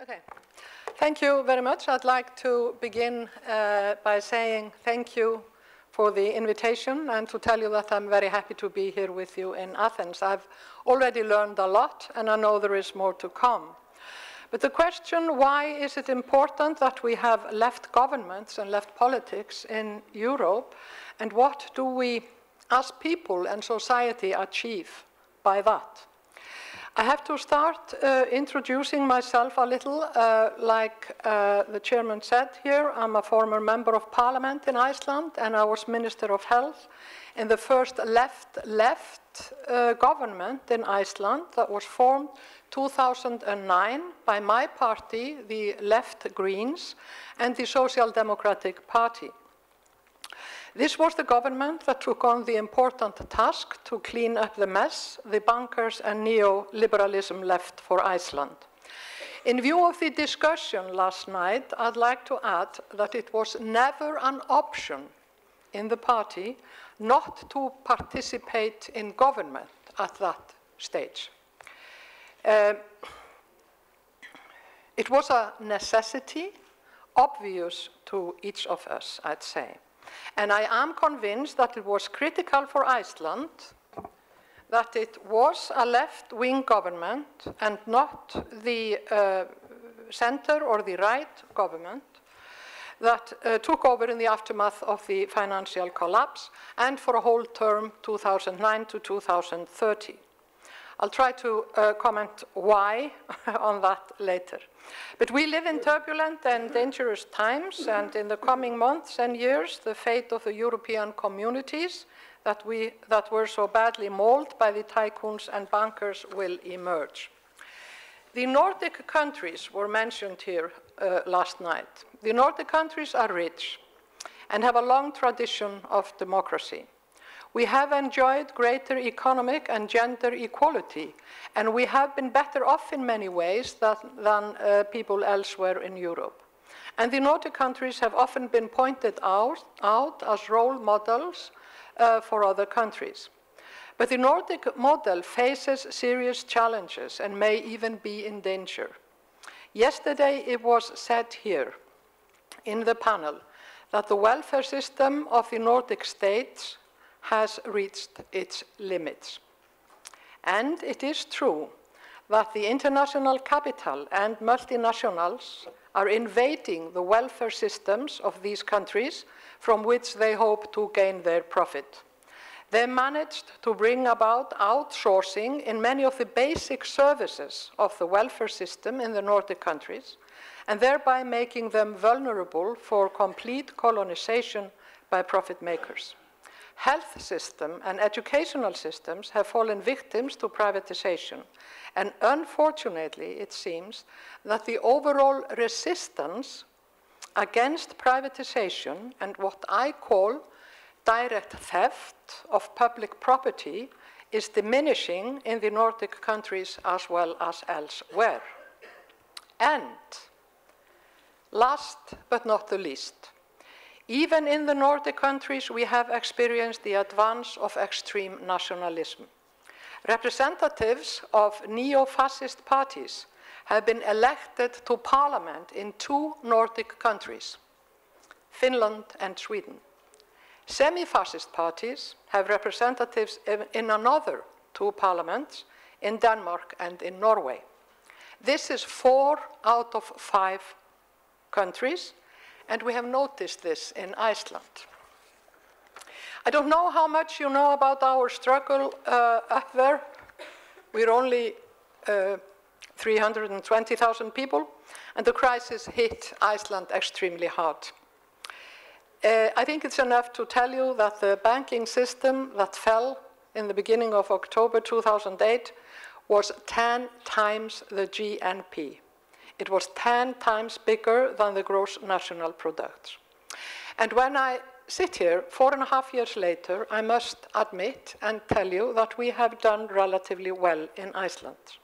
Okay. Thank you very much. I'd like to begin by saying thank you for the invitation and to tell you that I'm very happy to be here with you in Athens. I've already learned a lot, and I know there is more to come. But the question, why is it important that we have left governments and left politics in Europe, and what do we as people and society achieve by that? I have to start introducing myself a little. Like the chairman said here, I'm a former member of parliament in Iceland, and I was Minister of Health in the first left government in Iceland that was formed 2009 by my party, the Left Greens, and the Social Democratic Party. This was the government that took on the important task to clean up the mess the bankers and neoliberalism left for Iceland. In view of the discussion last night, I'd like to add that it was never an option in the party not to participate in government at that stage. It was a necessity, obvious to each of us, I'd say. And I am convinced that it was critical for Iceland that it was a left-wing government and not the center or the right government that took over in the aftermath of the financial collapse and for a whole term 2009 to 2030. I'll try to comment why on that later. But we live in turbulent and dangerous times, and in the coming months and years, the fate of the European communities that were so badly mauled by the tycoons and bankers will emerge. The Nordic countries were mentioned here last night. The Nordic countries are rich and have a long tradition of democracy. We have enjoyed greater economic and gender equality, and we have been better off in many ways than people elsewhere in Europe. And the Nordic countries have often been pointed out as role models for other countries. But the Nordic model faces serious challenges and may even be in danger. Yesterday it was said here in the panel that the welfare system of the Nordic states has reached its limits. And it is true that the international capital and multinationals are invading the welfare systems of these countries from which they hope to gain their profit. They managed to bring about outsourcing in many of the basic services of the welfare system in the Nordic countries, and thereby making them vulnerable for complete colonization by profit makers. Health system and educational systems have fallen victims to privatization. And unfortunately, it seems that the overall resistance against privatization and what I call direct theft of public property is diminishing in the Nordic countries as well as elsewhere. And last but not the least, even in the Nordic countries, we have experienced the advance of extreme nationalism. Representatives of neo-fascist parties have been elected to parliament in 2 Nordic countries, Finland and Sweden. Semi-fascist parties have representatives in another 2 parliaments, in Denmark and in Norway. This is 4 out of 5 countries, and we have noticed this in Iceland. I don't know how much you know about our struggle up there. We're only 320,000 people, and the crisis hit Iceland extremely hard. I think it's enough to tell you that the banking system that fell in the beginning of October 2008 was 10 times the GNP. It was 10 times bigger than the gross national product. And when I sit here 4.5 years later, I must admit and tell you that we have done relatively well in Iceland.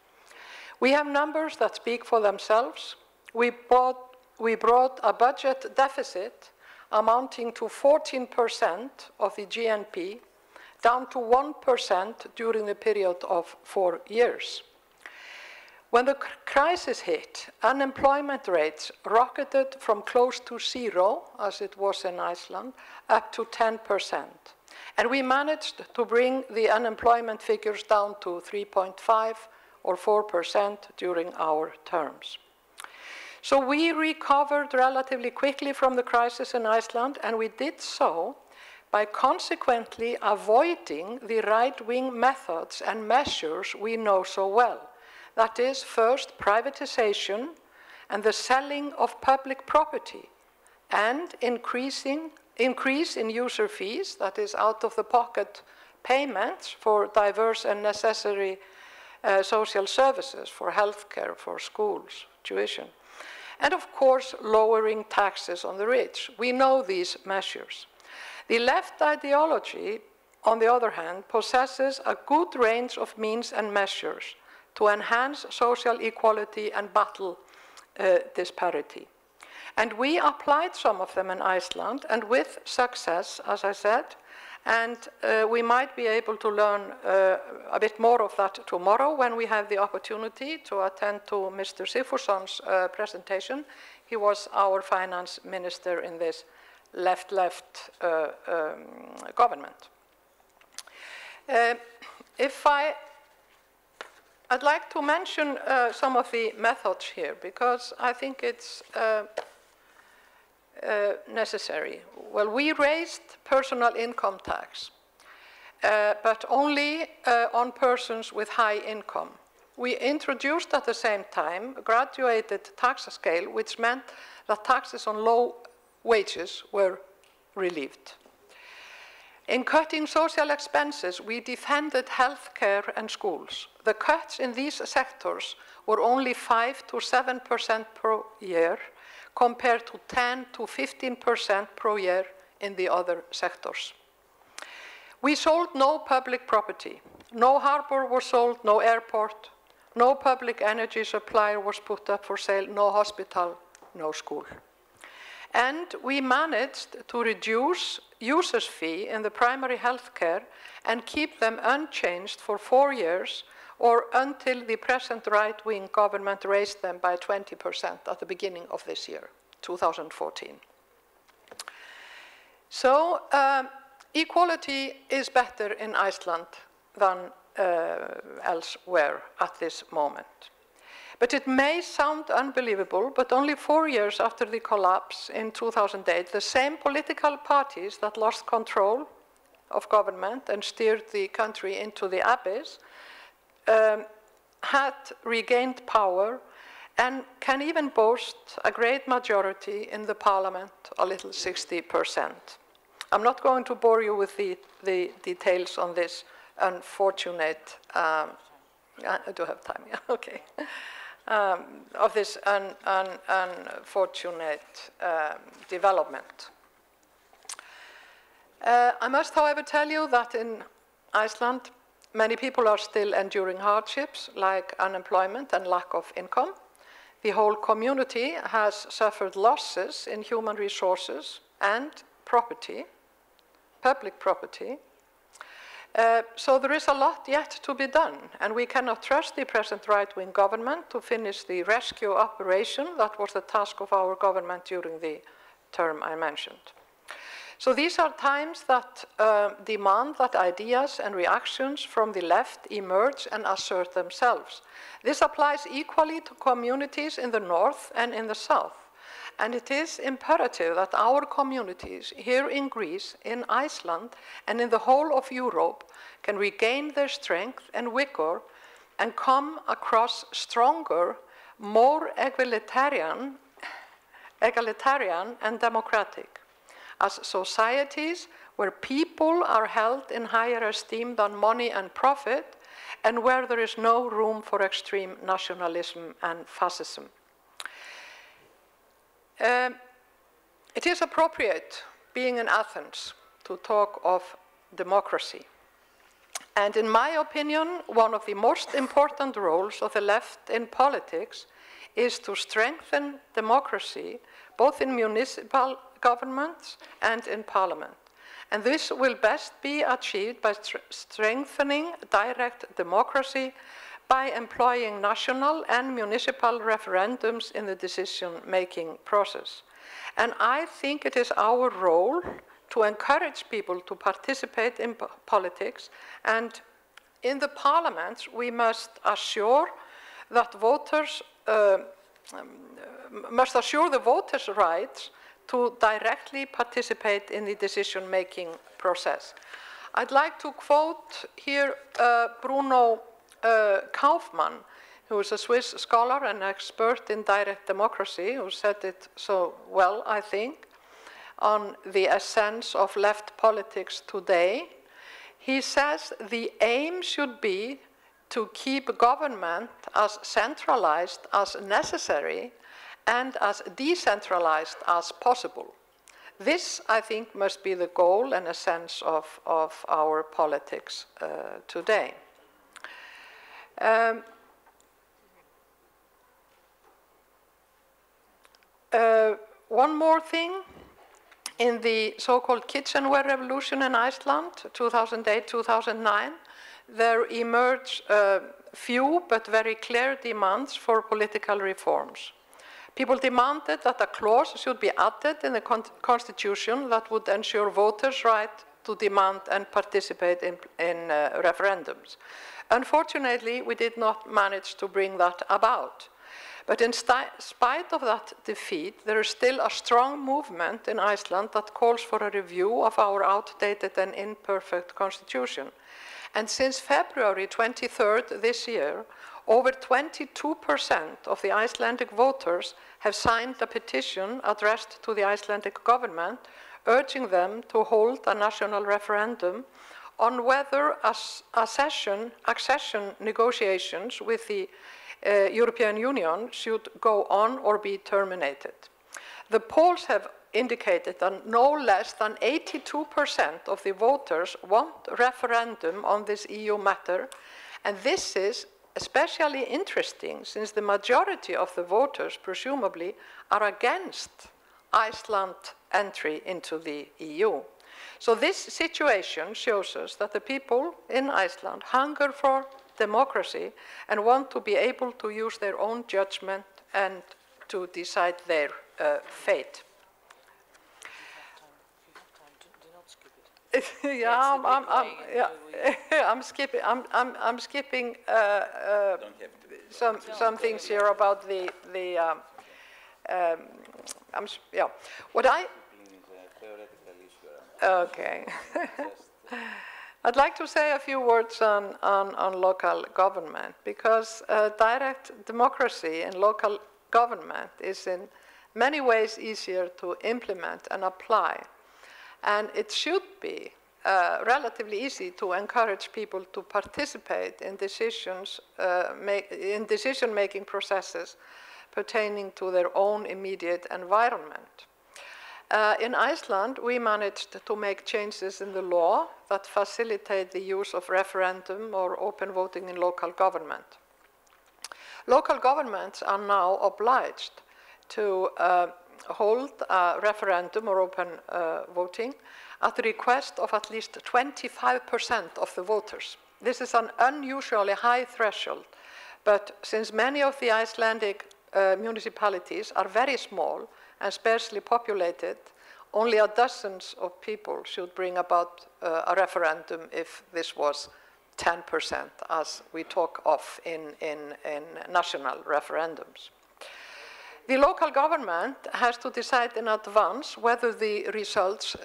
We have numbers that speak for themselves. We brought a budget deficit amounting to 14% of the GNP down to 1% during the period of 4 years. When the crisis hit, unemployment rates rocketed from close to 0, as it was in Iceland, up to 10%. And we managed to bring the unemployment figures down to 3.5 or 4% during our terms. So we recovered relatively quickly from the crisis in Iceland, and we did so by consequently avoiding the right-wing methods and measures we know so well. That is, first, privatization and the selling of public property, and increase in user fees, that is, out-of-the-pocket payments for diverse and necessary social services, for healthcare, for schools, tuition. And of course, lowering taxes on the rich. We know these measures. The left ideology, on the other hand, possesses a good range of means and measures to enhance social equality and battle disparity. And we applied some of them in Iceland, and with success, as I said, and we might be able to learn a bit more of that tomorrow when we have the opportunity to attend to Mr. Sigfússon's presentation. He was our finance minister in this left-left government. I'd like to mention some of the methods here, because I think it's necessary. Well, we raised personal income tax, but only on persons with high income. We introduced at the same time a graduated tax scale, which meant that taxes on low wages were relieved. In cutting social expenses, we defended healthcare and schools. The cuts in these sectors were only 5 to 7% per year, compared to 10 to 15% per year in the other sectors. We sold no public property. No harbor was sold, no airport, no public energy supply was put up for sale, no hospital, no school. And we managed to reduce users' fee in the primary health care and keep them unchanged for 4 years, or until the present right-wing government raised them by 20% at the beginning of this year, 2014. So equality is better in Iceland than elsewhere at this moment. But it may sound unbelievable, but only 4 years after the collapse in 2008, the same political parties that lost control of government and steered the country into the abyss had regained power and can even boast a great majority in the parliament, a little 60%. I'm not going to bore you with the details on this unfortunate, I do have time, yeah, okay. Of this unfortunate development. I must, however, tell you that in Iceland, many people are still enduring hardships like unemployment and lack of income. The whole community has suffered losses in human resources and property, public property. So there is a lot yet to be done, and we cannot trust the present right-wing government to finish the rescue operation. That was the task of our government during the term I mentioned. So these are times that demand that ideas and reactions from the left emerge and assert themselves. This applies equally to communities in the north and in the south. And it is imperative that our communities here in Greece, in Iceland, and in the whole of Europe can regain their strength and vigor and come across stronger, more egalitarian and democratic, as societies where people are held in higher esteem than money and profit, and where there is no room for extreme nationalism and fascism. It is appropriate, being in Athens, to talk of democracy. And in my opinion, one of the most important roles of the left in politics is to strengthen democracy, both in municipal governments and in parliament. And this will best be achieved by strengthening direct democracy by employing national and municipal referendums in the decision-making process. And I think it is our role to encourage people to participate in politics, and in the parliaments we must assure that voters must assure the voters' rights to directly participate in the decision-making process. I'd like to quote here Bruno Kaufmann, who is a Swiss scholar and expert in direct democracy, who said it so well, I think, on the essence of left politics today. He says the aim should be to keep government as centralized as necessary and as decentralized as possible. This, I think, must be the goal and essence of our politics today. One more thing. In the so-called kitchenware revolution in Iceland, 2008-2009, there emerged few but very clear demands for political reforms. People demanded that a clause should be added in the constitution that would ensure voters' right to demand and participate in referendums. Unfortunately, we did not manage to bring that about. But in spite of that defeat, there is still a strong movement in Iceland that calls for a review of our outdated and imperfect constitution. And since February 23rd this year, over 22% of the Icelandic voters have signed a petition addressed to the Icelandic government, urging them to hold a national referendum on whether accession negotiations with the European Union should go on or be terminated. The polls have indicated that no less than 82% of the voters want a referendum on this EU matter, and this is especially interesting since the majority of the voters, presumably, are against Iceland's entry into the EU. So this situation shows us that the people in Iceland hunger for democracy and want to be able to use their own judgment and to decide their fate. I'm skipping some things here about what I. Okay. I'd like to say a few words on local government, because direct democracy in local government is in many ways easier to implement and apply. And it should be relatively easy to encourage people to participate in decision-making processes pertaining to their own immediate environment. In Iceland, we managed to make changes in the law that facilitate the use of referendum or open voting in local government. Local governments are now obliged to hold a referendum or open voting at the request of at least 25% of the voters. This is an unusually high threshold, but since many of the Icelandic municipalities are very small and sparsely populated, only dozens of people should bring about a referendum if this was 10%, as we talk of in national referendums. The local government has to decide in advance whether the results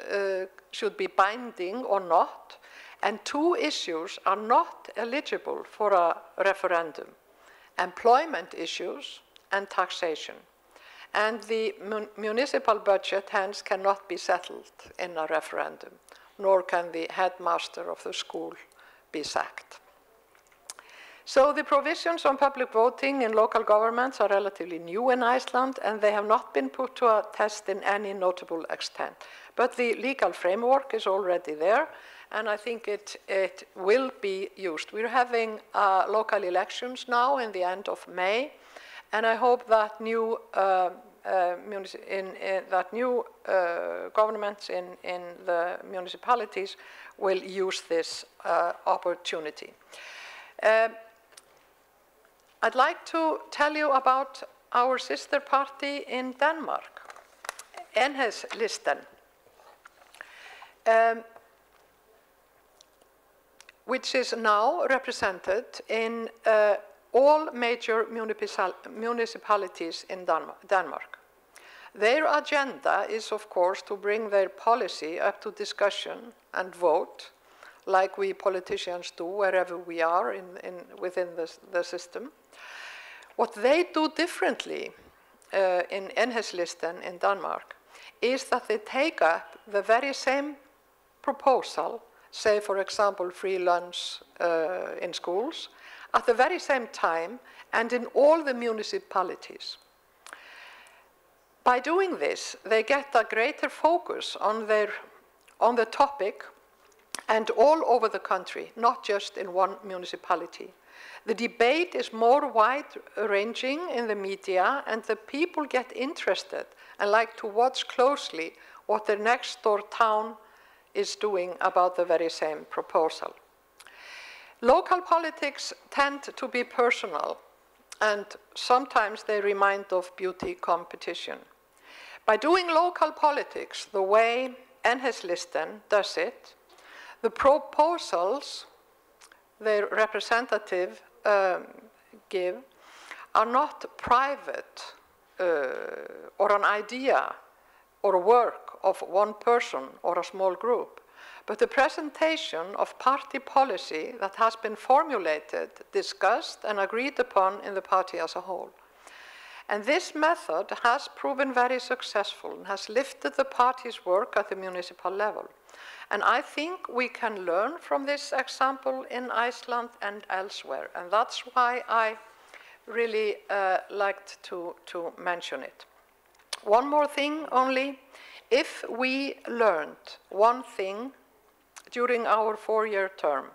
should be binding or not, and two issues are not eligible for a referendum: employment issues and taxation. And the municipal budget, hence, cannot be settled in a referendum, nor can the headmaster of the school be sacked. So the provisions on public voting in local governments are relatively new in Iceland, and they have not been put to a test in any notable extent. But the legal framework is already there, and I think it will be used. We're having local elections now in the end of May, and I hope that new governments in the municipalities will use this opportunity. I'd like to tell you about our sister party in Denmark, Enhedslisten, which is now represented in all major municipalities in Denmark. Their agenda is, of course, to bring their policy up to discussion and vote, like we politicians do wherever we are within the system. What they do differently in Enhedslisten in Denmark is that they take up the very same proposal, say, for example, free lunch in schools, at the very same time and in all the municipalities. By doing this, they get a greater focus on the topic and all over the country, not just in one municipality. The debate is more wide-ranging in the media, and the people get interested and like to watch closely what their next-door town is doing about the very same proposal. Local politics tend to be personal, and sometimes they remind of beauty competition. By doing local politics the way Enhedslisten does it, the proposals their representative give are not private or an idea or work of one person or a small group, but the presentation of party policy that has been formulated, discussed, and agreed upon in the party as a whole. And this method has proven very successful and has lifted the party's work at the municipal level. And I think we can learn from this example in Iceland and elsewhere, and that's why I really liked to mention it. One more thing only. If we learned one thing during our 4-year term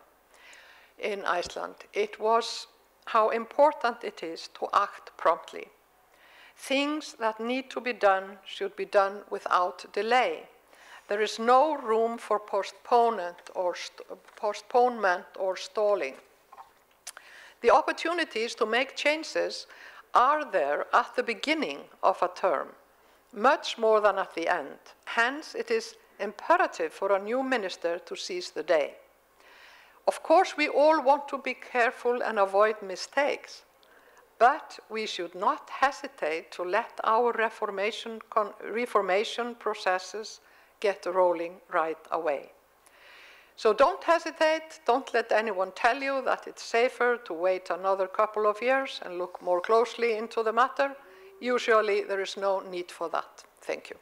in Iceland, it was how important it is to act promptly. Things that need to be done should be done without delay. There is no room for postponement or stalling. The opportunities to make changes are there at the beginning of a term, much more than at the end. Hence, it is imperative for a new minister to seize the day. Of course, we all want to be careful and avoid mistakes, but we should not hesitate to let our reformation processes get rolling right away. So don't hesitate, don't let anyone tell you that it's safer to wait another couple of years and look more closely into the matter. Usually there is no need for that. Thank you.